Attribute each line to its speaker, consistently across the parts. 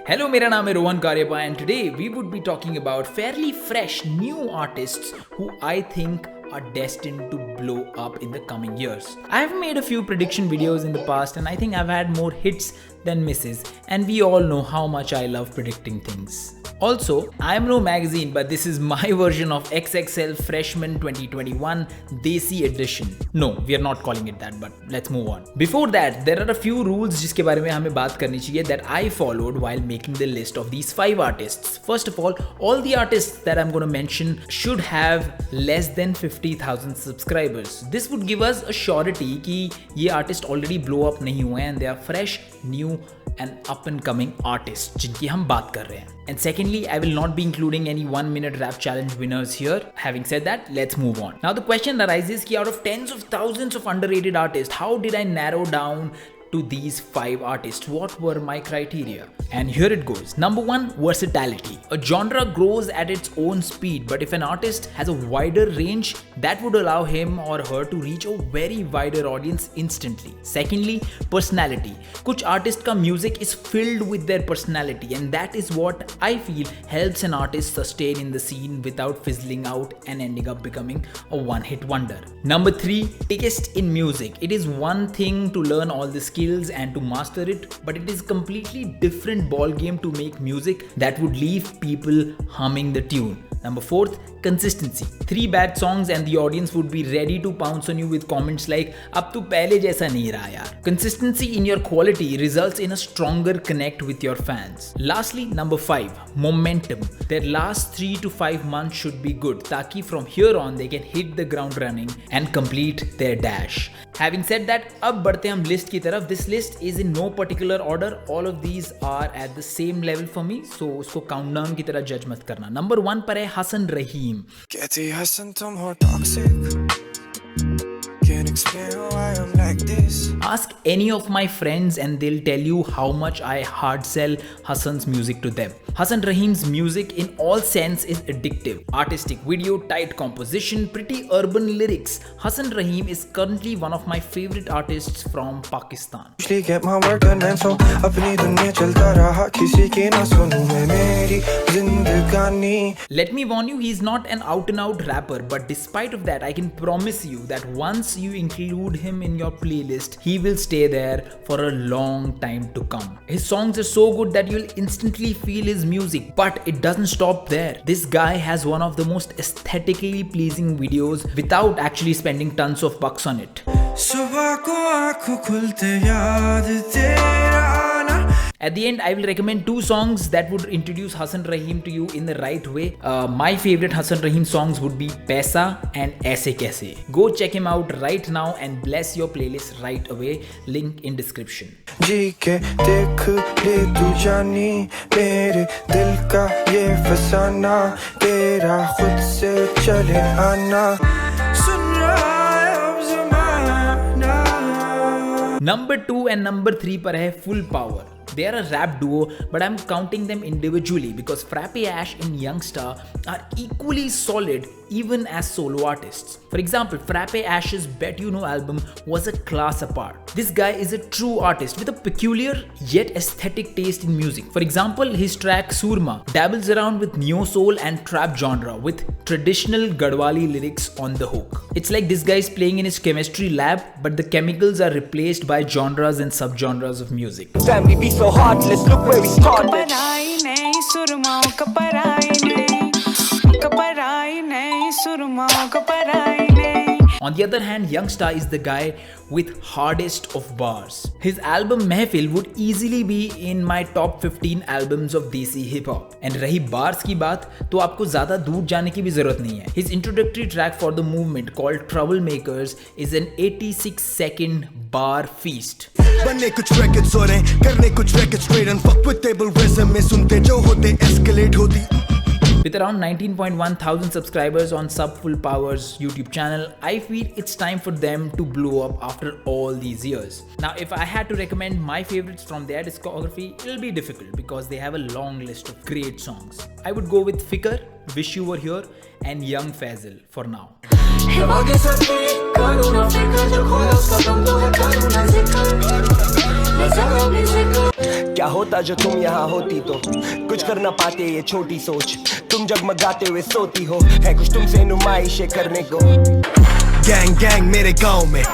Speaker 1: Hello, मेरा नाम है Rohan Cariappa and today we would be talking about fairly fresh new artists who I think are destined to blow up in the coming years. I have made a few prediction videos in the past and I think I've had more hits than misses, and we all know how much I love predicting things. Also, I am no magazine, but this is my version of XXL Freshman 2021 Desi edition. No, we are not calling it that, but let's move on. Before that, there are a few rules जिसके बारे में हमें बात करनी चाहिए that I followed while making the list of these 5 artists. First of all the artists that I'm going to mention should have less than 50,000 subscribers. This would give us a surety कि ये artist already blow up नहीं हुए हैं and they are fresh, new and up and coming artists जिनकी हम बात कर रहे हैं. And secondly, I will not be including any 1-minute rap challenge winners here. Having said that, let's move on. Now the question arises कि out of tens of thousands of underrated artists, how did I narrow down to these 5 artists? What were my criteria? And here it goes. Number 1, versatility. A genre grows at its own speed, but if an artist has a wider range, that would allow him or her to reach a very wider audience instantly. Secondly, personality. Kuch artist ka music is filled with their personality, and that is what I feel helps an artist sustain in the scene without fizzling out and ending up becoming a one-hit wonder. Number 3, taste in music. It is one thing to learn all the skills and to master it, but it is completely different ball game to make music that would leave people humming the tune. Number 4th, consistency. 3 bad songs and the audience would be ready to pounce on you with comments like अब तो पहले जैसा नहीं रहा यार. Consistency in your quality results in a stronger connect with your fans. Lastly, number 5, momentum. Their last 3 to 5 months should be good ताकि from here on they can hit the ground running and complete their dash. Having said that, अब बढ़ते हम list की तरफ. This list is in no particular order. All of these are at the same level for me, so उसको countdown की तरह judge मत करना. Number 1 पर है Hassan Raheem.
Speaker 2: कहती हसन तुम हो toxic. Can't explain why I'm like this.
Speaker 1: Ask any of my friends and they'll tell you how much I hard sell Hassan's music to them. Hassan Raheem's music in all sense is addictive. Artistic video, tight composition, pretty urban lyrics. Hassan Raheem is currently one of my favorite artists from Pakistan.
Speaker 2: Usually get my work done and so अपनी दुनिया चलता रहा किसी की ना सुनूं मैं मेरी जिंदगानी.
Speaker 1: Let me warn you, he's not an out and out rapper, but despite of that, I can promise you that once you include him in your playlist, he will stay there for a long time to come. His songs are so good that you'll instantly feel his music, but it doesn't stop there. This guy has one of the most aesthetically pleasing videos without actually spending tons of bucks on it.
Speaker 2: सुबह को आँखों खुलते याद तेरा आना.
Speaker 1: At the end, I will recommend 2 songs that would introduce Hassan Raheem to you in the right way. My favorite Hassan Raheem songs would be Paisa and Aise Kaise. Go check him out right now and bless your playlist right away. Link in description.
Speaker 2: जी के देख ले तू जानी मेरे दिल का ये फसाना तेरा खुद से चले आना सुन रहा है अब ज़माना.
Speaker 1: Number 2 and number 3 पर है Full Power. They are a rap duo, but I'm counting them individually because Frappe Ash and Youngsta are equally solid even as solo artists. For example, Frappe Ash's Bet You Know album was a class apart. This guy is a true artist with a peculiar yet aesthetic taste in music. For example, his track Surma dabbles around with neo soul and trap genre with traditional Gadwali lyrics on the hook. It's like this guy is playing in his chemistry lab, but the chemicals are replaced by genres and subgenres of music.
Speaker 3: Family be so heartless, look where we started.
Speaker 1: On the other hand, Youngsta is the guy with hardest of bars. His album Mehfil would easily be in my top 15 albums of Desi hip hop. And रही bars की बात, तो आपको ज़्यादा दूर जाने की भी ज़रूरत नहीं है. His introductory track for the movement called Troublemakers is an 86-second bar feast.
Speaker 4: बनने कुछ records हो रहे, करने कुछ records straight and fuck with table resume सुनते जो होते escalate होती.
Speaker 1: With around 19.1 thousand subscribers on Sub Full Power's YouTube channel, I feel it's time for them to blow up after all these years. Now, if I had to recommend my favorites from their discography, it'll be difficult because they have a long list of great songs. I would go with Fikr, Wish You Were Here, and Young Faisal for now.
Speaker 3: क्या होता जो तुम यहाँ होती तो कुछ कर ना पाते ये छोटी सोच तुम जगमगाते हुए सोती हो है कुछ तुमसे नुमाइशें करने को
Speaker 4: गैंग गैंग मेरे गांव में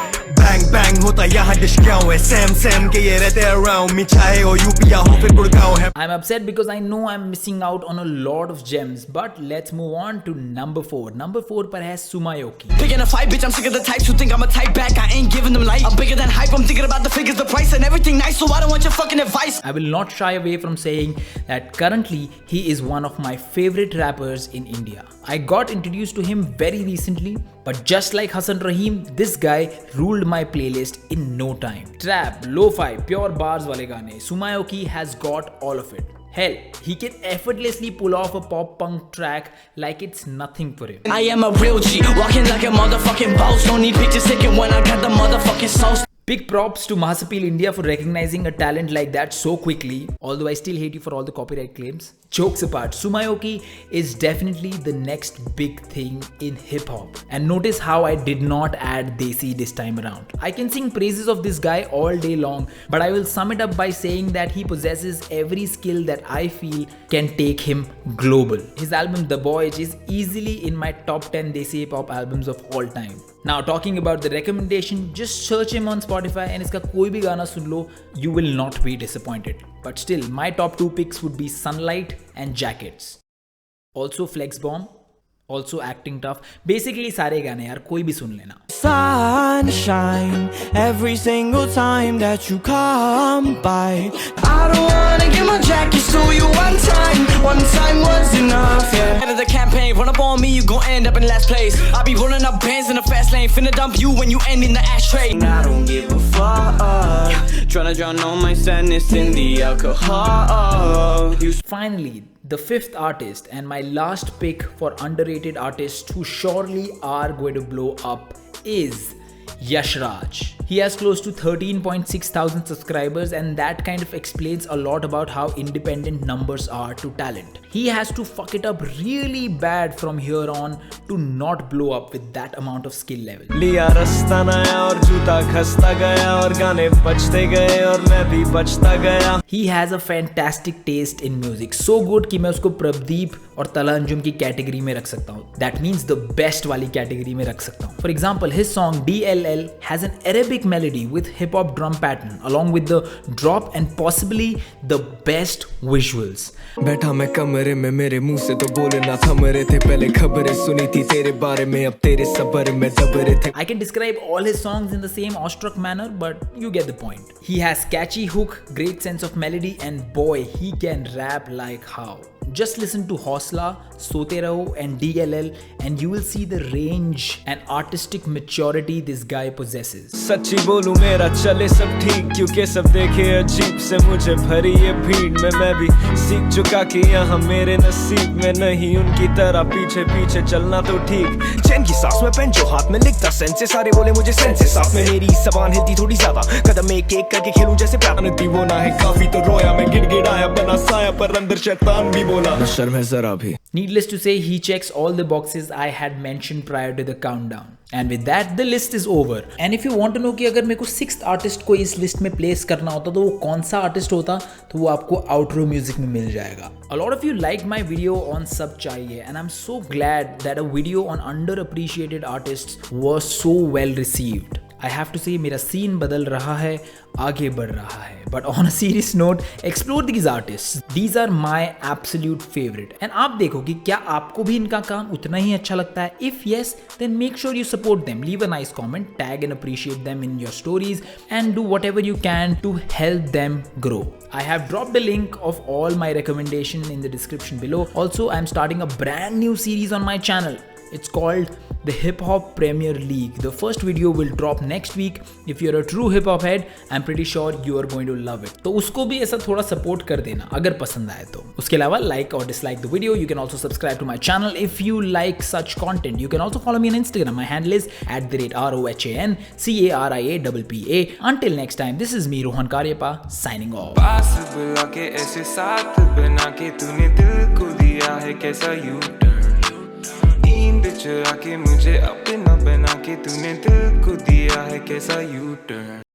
Speaker 4: बैंग बैंग होता यहाँ डिश क्या है सैम सैम के ये रहते अराउंड मी चाहे हो यूपी या हो फिर गुड़गांव है
Speaker 1: I'm upset because I know I'm missing out on a lot of gems, but let's move on to number 4. Number 4 पर है Tsumyoki.
Speaker 5: Picking a fight, bitch, I'm sick of the types who think I'm a type back. I ain't giving them light. I'm bigger than hype. I'm thinking about the figures, the price, and everything nice. So I don't want your fucking advice.
Speaker 1: I will not shy away from saying that currently he is one of my favorite rappers in India. I got introduced to him very recently, but just like Hassan Raheem, this guy ruled my playlist in no time. Trap, lo-fi, pure bars wale gaane. Tsumyoki has got all of it. Hell, he can effortlessly pull off a pop punk track like it's nothing for him.
Speaker 5: I am a real G, walking like a motherfucking boss. Don't need pictures taken when I got the motherfucking sauce.
Speaker 1: Big props to Mahasapil India for recognizing a talent like that so quickly, although I still hate you for all the copyright claims. Jokes apart, Tsumyoki is definitely the next big thing in hip-hop. And notice how I did not add Desi this time around. I can sing praises of this guy all day long, but I will sum it up by saying that he possesses every skill that I feel can take him global. His album The Boys is easily in my top 10 Desi hip-hop albums of all time. Now talking about the recommendation, just search him on Spotify and iska koi bhi gana sun lo, you will not be disappointed. But still, my top 2 picks would be Sunlight and Jackets. Also Flex Bomb, also Acting Tough. Basically सारे गाने यार कोई भी सुन लेना.
Speaker 2: Sunshine every single time that you come by. I don't wanna give my jackets to you one time was enough, yeah.
Speaker 5: Head of the campaign, run up on me, you gon' end up in last place. I be rolling up bands in the fast lane, finna dump you when you end in the ashtray.
Speaker 2: I don't give a fuck, tryna drown all my sadness in the alcohol.
Speaker 1: Finally, the 5th artist and my last pick for underrated artists who surely are going to blow up is Yashraj. He has close to 13.6 thousand subscribers, and that kind of explains a lot about how independent numbers are to talent. He has to fuck it up really bad from here on to not blow up with that amount of skill level.
Speaker 2: लिया रास्ता नया और जूता खस्ता गया और गाने बजते गए और मैं भी बजता गया.
Speaker 1: He has a fantastic taste in music, so good कि मैं उसको प्रदीप और तला अंजुम की कैटेगरी में रख सकता हूँ. That means the best वाली कैटेगरी में रख सकता हूँ. For example, his song DLL has an Arabic melody with hip hop drum pattern along with the drop and possibly the best visuals.
Speaker 2: बैठा मैं कमरे में मेरे मुंह से तो बोले ना थम रहे थे पहले खबरें सुनी थी तेरे बारे में अब तेरे सबर में दब रहे थे.
Speaker 1: I can describe all his songs in the same awestruck manner, but you get the point. He has catchy hook, great sense of melody, and boy, he can rap like how. Just listen to Hausla, Sote Raho and DLL and you will see the range and artistic maturity this guy possesses.
Speaker 2: सच्ची बोलूं मेरा चले सब ठीक क्योंकि सब देखे अजीब से मुझे भरी ये भीड़ में मैं भी सीख चुका कि यहाँ मेरे नसीब में नहीं उनकी तरह पीछे पीछे चलना तो ठीक. चैन की सांस में पेन जो हाथ में लिखता सेंस से सारे बोले मुझे सेंस से साथ में मेरी जबान हिलती थोड़ी ज्यादा कदम एक एक करके खेलूं जैसे प्यार नदी वो ना है काफी तो रोया मैं गिड़गिड़ाया बना साया पर अंदर शैतान भी बोला.
Speaker 1: Needless to say, he checks all the boxes I had mentioned prior to the countdown. And with that, the list is over. And if you want to know कि अगर मेरे को 6th artist को इस list में place करना होता तो वो कौन सा artist होता तो वो आपको outro music में मिल जाएगा. A lot of you liked my video on Sab Chahiye and I'm so glad that a video on underappreciated artists was so well received. I have to say मेरा scene बदल रहा है, आगे बढ़ रहा है. But on a serious note, explore these artists. These are my absolute favorite. And आप देखो कि क्या आपको भी इनका काम उतना ही अच्छा लगता है? If yes, then make sure you support them. Leave a nice comment, tag and appreciate them in your stories, and do whatever you can to help them grow. I have dropped a link of all my recommendations in the description below. Also, I'm starting a brand new series on my channel. It's called the Hip Hop Premier League. The first video will drop next week. If you're a true hip hop head, I'm pretty sure you are going to love it. तो उसको भी ऐसा थोड़ा support कर देना अगर पसंद आए तो. उसके अलावा like or dislike the video. You can also subscribe to my channel if you like such content. You can also follow me on Instagram. My handle is @RohanCariappa. Until next time, this is me Rohan Cariappa signing off.
Speaker 6: पास बुला के ऐसे साथ बना के तूने दिल को दिया है कैसा U-turn. नींद चुरा के मुझे अपना बना के तूने दिल को दिया है कैसा U-turn.